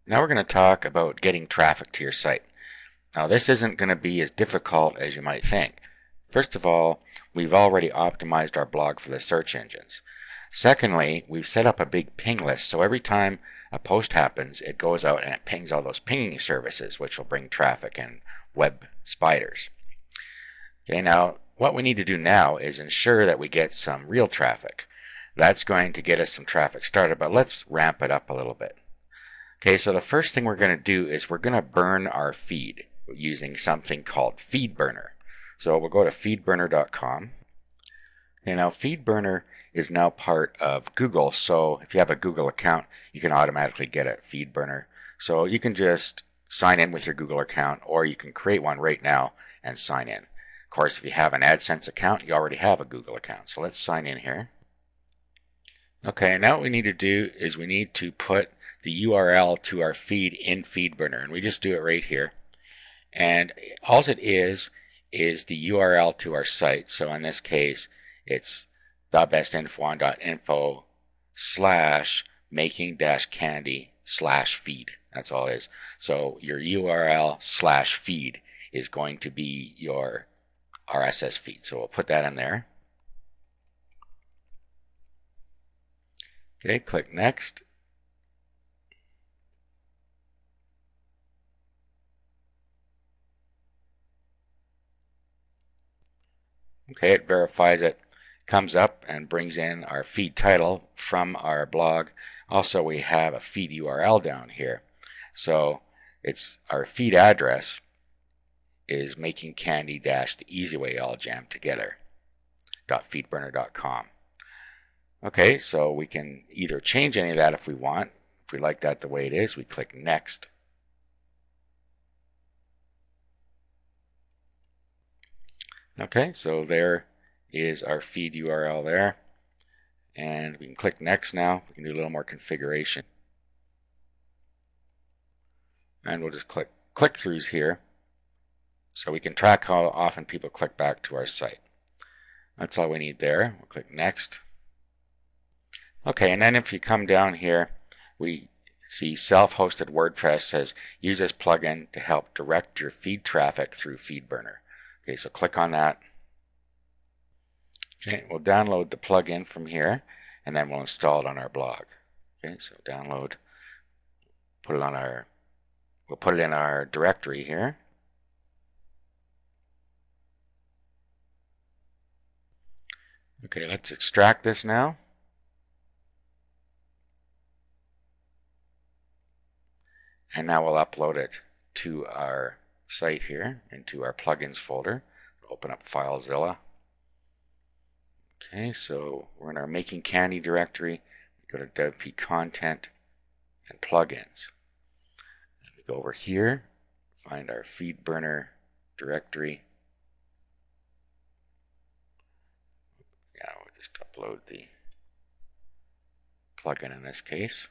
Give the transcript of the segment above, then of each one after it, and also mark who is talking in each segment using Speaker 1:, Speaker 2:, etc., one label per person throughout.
Speaker 1: Now we're going to talk about getting traffic to your site. Now this isn't going to be as difficult as you might think. First of all, we've already optimized our blog for the search engines. Secondly, we've set up a big ping list, so every time a post happens, it goes out and it pings all those pinging services, which will bring traffic and web spiders. Okay, now what we need to do now is ensure that we get some real traffic. That's going to get us some traffic started, but let's ramp it up a little bit. Okay, so the first thing we're going to do is we're going to burn our feed using something called FeedBurner. So we'll go to feedburner.com. And now FeedBurner is now part of Google, so if you have a Google account, you can automatically get it, FeedBurner. So you can just sign in with your Google account, or you can create one right now and sign in. Of course, if you have an AdSense account, you already have a Google account. So let's sign in here. Okay, now what we need to do is we need to put the URL to our feed in FeedBurner, and we just do it right here. And all it is the URL to our site. So in this case, it's thebestinfo.info/making-candy/feed. That's all it is. So your URL/feed is going to be your RSS feed. So we'll put that in there. Okay, click next. Okay, it verifies it, comes up and brings in our feed title from our blog. Also, we have a feed URL down here. So it's our feed address is making candy the easy way all jammed together .feedburner.com. Okay, so we can either change any of that if we want. If we like that the way it is, we click next. Okay, so there is our feed URL there. And we can click next now. We can do a little more configuration. And we'll just click click-throughs here so we can track how often people click back to our site. That's all we need there. We'll click next. Okay, and then if you come down here, we see self-hosted WordPress says use this plugin to help direct your feed traffic through FeedBurner. Okay, so click on that. Okay, we'll download the plugin from here, and then we'll install it on our blog. Okay, so download, put it on our, we'll put it in our directory here. Okay, let's extract this now. And now we'll upload it to our site here, into our plugins folder. Open up FileZilla. Okay, so we're in our Making Candy directory. We go to WP Content and Plugins. And we go over here, find our FeedBurner directory. Yeah, we'll just upload the plugin in this case.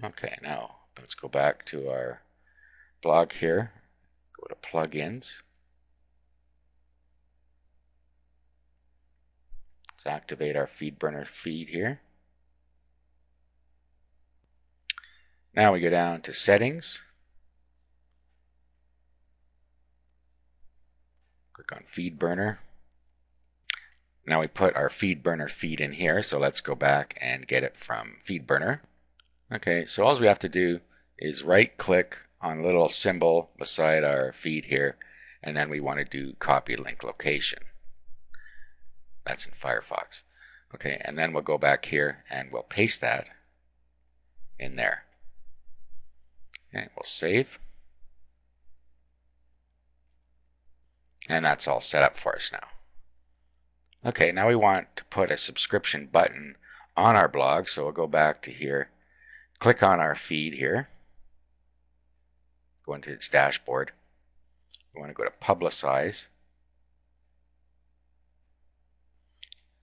Speaker 1: Okay, now let's go back to our blog here. Go to plugins. Let's activate our FeedBurner feed here. Now we go down to settings. Click on FeedBurner. Now we put our FeedBurner feed in here, so let's go back and get it from FeedBurner. Okay, so all we have to do is right click on a little symbol beside our feed here, and then we want to do copy link location. That's in Firefox. Okay, and then we'll go back here and we'll paste that in there. Okay, we'll save. And that's all set up for us now. Okay, now we want to put a subscription button on our blog, so we'll go back to here. Click on our feed here, go into its dashboard. We want to go to Publicize,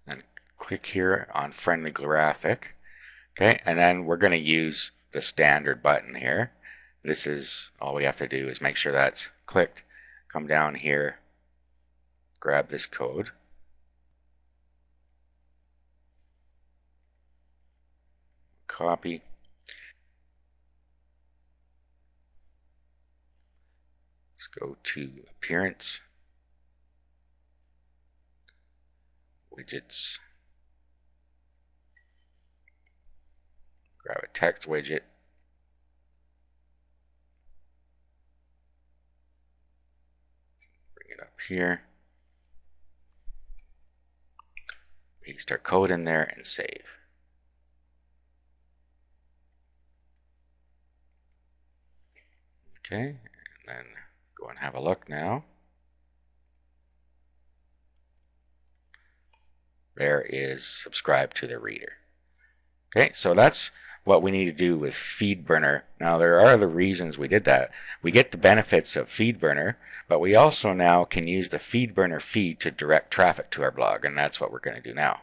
Speaker 1: and click here on Friendly Graphic. Okay, and then we're going to use the standard button here. This is all we have to do is make sure that's clicked. Come down here, grab this code, copy. Let's go to Appearance, Widgets, grab a text widget, bring it up here, paste our code in there and save. Okay, and then go and have a look now. There is subscribe to the reader. Okay, so that's what we need to do with FeedBurner. Now there are other reasons we did that. We get the benefits of FeedBurner, but we also now can use the FeedBurner feed to direct traffic to our blog, and that's what we're going to do now.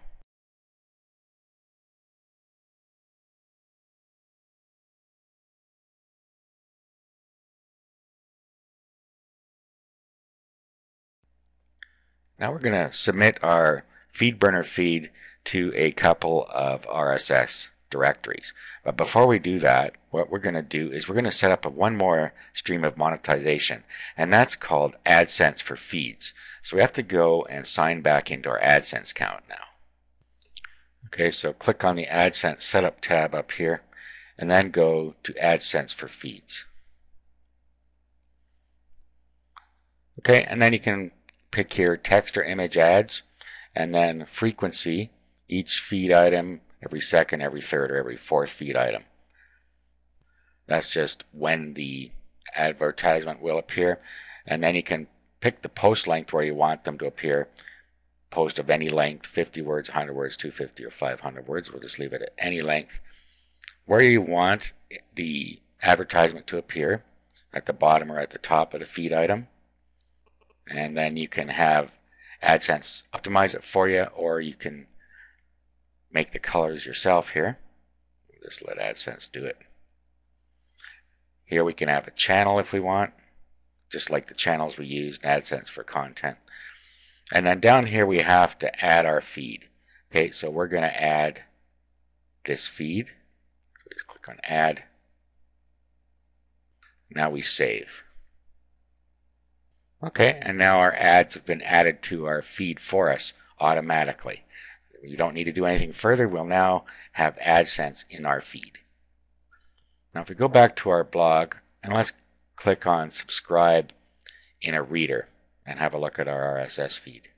Speaker 1: Now we're going to submit our FeedBurner feed to a couple of RSS directories. But before we do that, what we're going to do is we're going to set up one more stream of monetization, and that's called AdSense for feeds. So we have to go and sign back into our AdSense account now. Okay, so click on the AdSense Setup tab up here, and then go to AdSense for feeds. Okay, and then you can pick here text or image ads, and then frequency, each feed item, every second, every third, or every fourth feed item. That's just when the advertisement will appear. And then you can pick the post length where you want them to appear. Post of any length, 50 words, 100 words, 250, or 500 words. We'll just leave it at any length. Where you want the advertisement to appear, at the bottom or at the top of the feed item. And then you can have AdSense optimize it for you, or you can make the colors yourself here. Just let AdSense do it. Here we can have a channel if we want, just like the channels we used in AdSense for content. And then down here we have to add our feed. Okay, so we're going to add this feed. So we just click on Add. Now we save. Okay, and now our ads have been added to our feed for us automatically. You don't need to do anything further. We'll now have AdSense in our feed. Now if we go back to our blog, and let's click on Subscribe in a Reader and have a look at our RSS feed.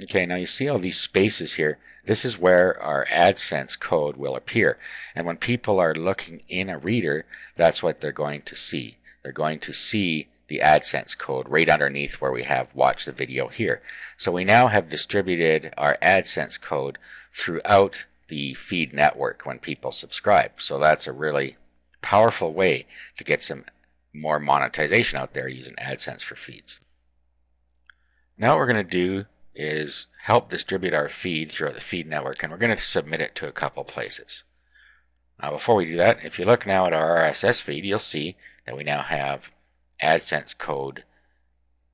Speaker 1: Okay, now you see all these spaces here. This is where our AdSense code will appear. And when people are looking in a reader, that's what they're going to see. They're going to see the AdSense code right underneath where we have watch the video here. So we now have distributed our AdSense code throughout the feed network when people subscribe. So that's a really powerful way to get some more monetization out there using AdSense for feeds. Now what we're going to do is help distribute our feed throughout the feed network, and we're going to submit it to a couple places. Now before we do that, if you look now at our RSS feed, you'll see that we now have AdSense code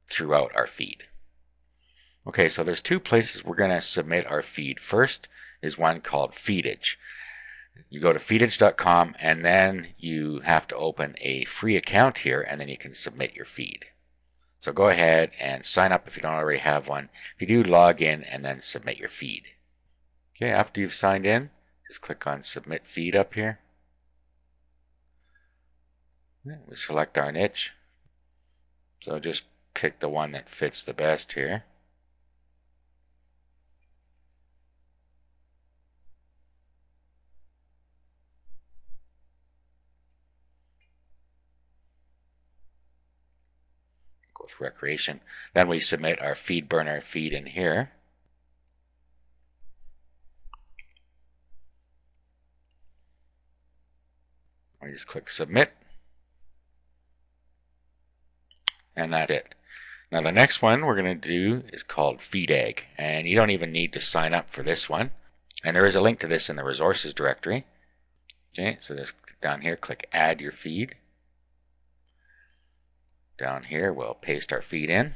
Speaker 1: throughout our feed. Okay, so there's two places we're going to submit our feed. First is one called Feedage. You go to feedage.com, and then you have to open a free account here, and then you can submit your feed. So go ahead and sign up if you don't already have one. If you do, log in and then submit your feed. Okay, after you've signed in, just click on Submit Feed up here. We select our niche. So just pick the one that fits the best here. Go with recreation. Then we submit our FeedBurner feed in here. We just click Submit. And that's it. Now the next one we're going to do is called FeedEgg, and you don't even need to sign up for this one. And there is a link to this in the resources directory. Okay, so just down here, click Add Your Feed. Down here, we'll paste our feed in.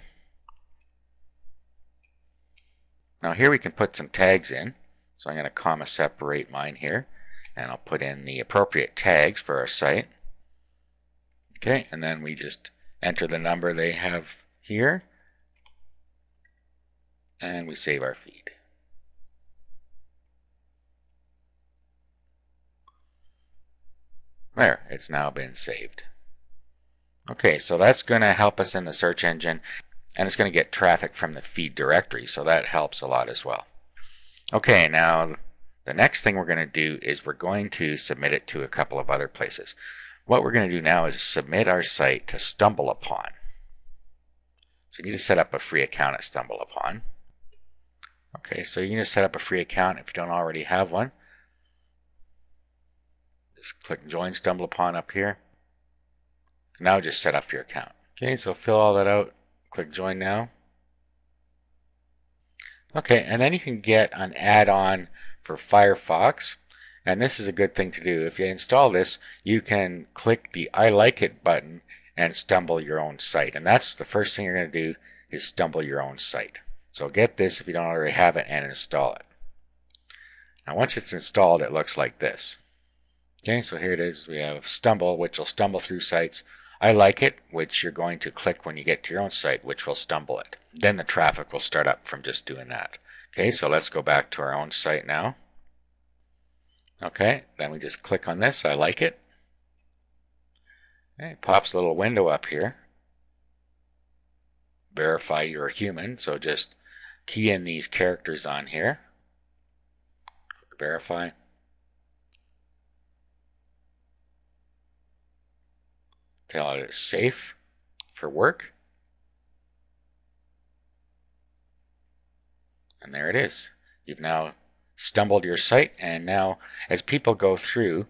Speaker 1: Now here we can put some tags in. So I'm going to comma separate mine here, and I'll put in the appropriate tags for our site. Okay, and then we just enter the number they have here, and we save our feed. There, it's now been saved. Okay, so that's going to help us in the search engine, and it's going to get traffic from the feed directory, so that helps a lot as well. Okay, now the next thing we're going to do is we're going to submit it to a couple of other places. What we're going to do now is submit our site to StumbleUpon. So you need to set up a free account at StumbleUpon. Okay, so you need to set up a free account if you don't already have one. Just click Join StumbleUpon up here. Now just set up your account. Okay, so fill all that out. Click Join Now. Okay, and then you can get an add-on for Firefox, and this is a good thing to do. If you install this, you can click the I like it button and stumble your own site, and that's the first thing you're going to do is stumble your own site. So get this if you don't already have it and install it. Now once it's installed, it looks like this. Okay, so here it is. We have Stumble, which will stumble through sites. I like it, which you're going to click when you get to your own site, which will stumble it. Then the traffic will start up from just doing that. Okay, so let's go back to our own site now. Okay, then we just click on this, I like it. Okay, it pops a little window up here. Verify you're a human, so just key in these characters on here. Click Verify. Tell it it's safe for work. And there it is. You've now stumbled your site, and now as people go through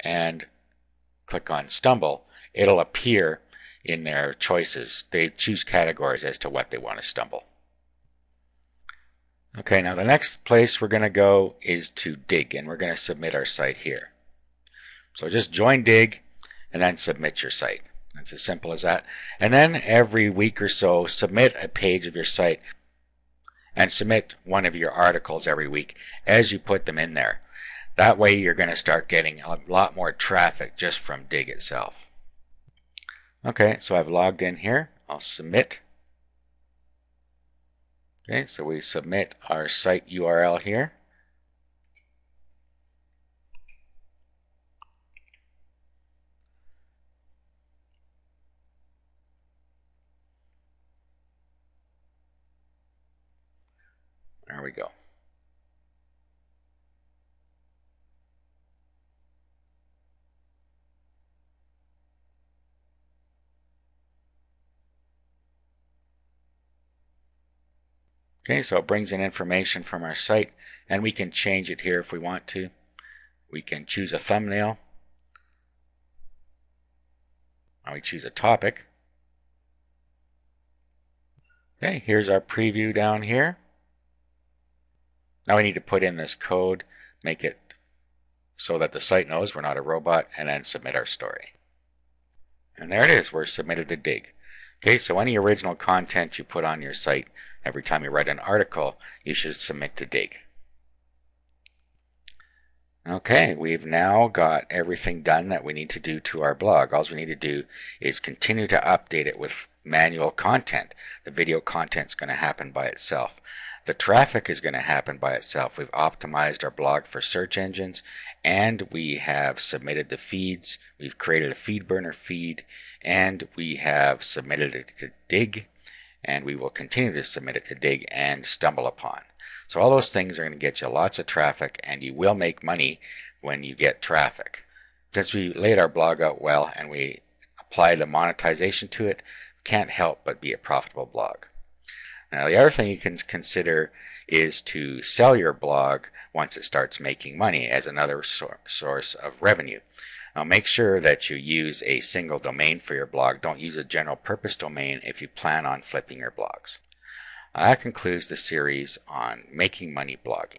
Speaker 1: and click on Stumble, it'll appear in their choices. They choose categories as to what they want to stumble. Okay, now the next place we're going to go is to Dig, and we're going to submit our site here. So just join Dig and then submit your site. It's as simple as that. And then every week or so, submit a page of your site and submit one of your articles every week as you put them in there. That way you're going to start getting a lot more traffic just from Dig itself. Okay, so I've logged in here. I'll submit. Okay, so we submit our site URL here. There we go. Okay, so it brings in information from our site, and we can change it here if we want to. We can choose a thumbnail. Now we choose a topic. Okay, here's our preview down here. Now we need to put in this code, make it so that the site knows we're not a robot, and then submit our story. And there it is, we're submitted to Dig. Okay, so any original content you put on your site, every time you write an article, you should submit to Dig. Okay, we've now got everything done that we need to do to our blog. All we need to do is continue to update it with manual content. The video content is going to happen by itself. The traffic is going to happen by itself. We've optimized our blog for search engines, and we have submitted the feeds. We've created a feed burner feed, and we have submitted it to Dig, and we will continue to submit it to Dig and StumbleUpon. So all those things are going to get you lots of traffic, and you will make money when you get traffic. Since we laid our blog out well and we apply the monetization to it, can't help but be a profitable blog. Now the other thing you can consider is to sell your blog once it starts making money as another source of revenue. Now make sure that you use a single domain for your blog. Don't use a general purpose domain if you plan on flipping your blogs. That concludes the series on making money blogging.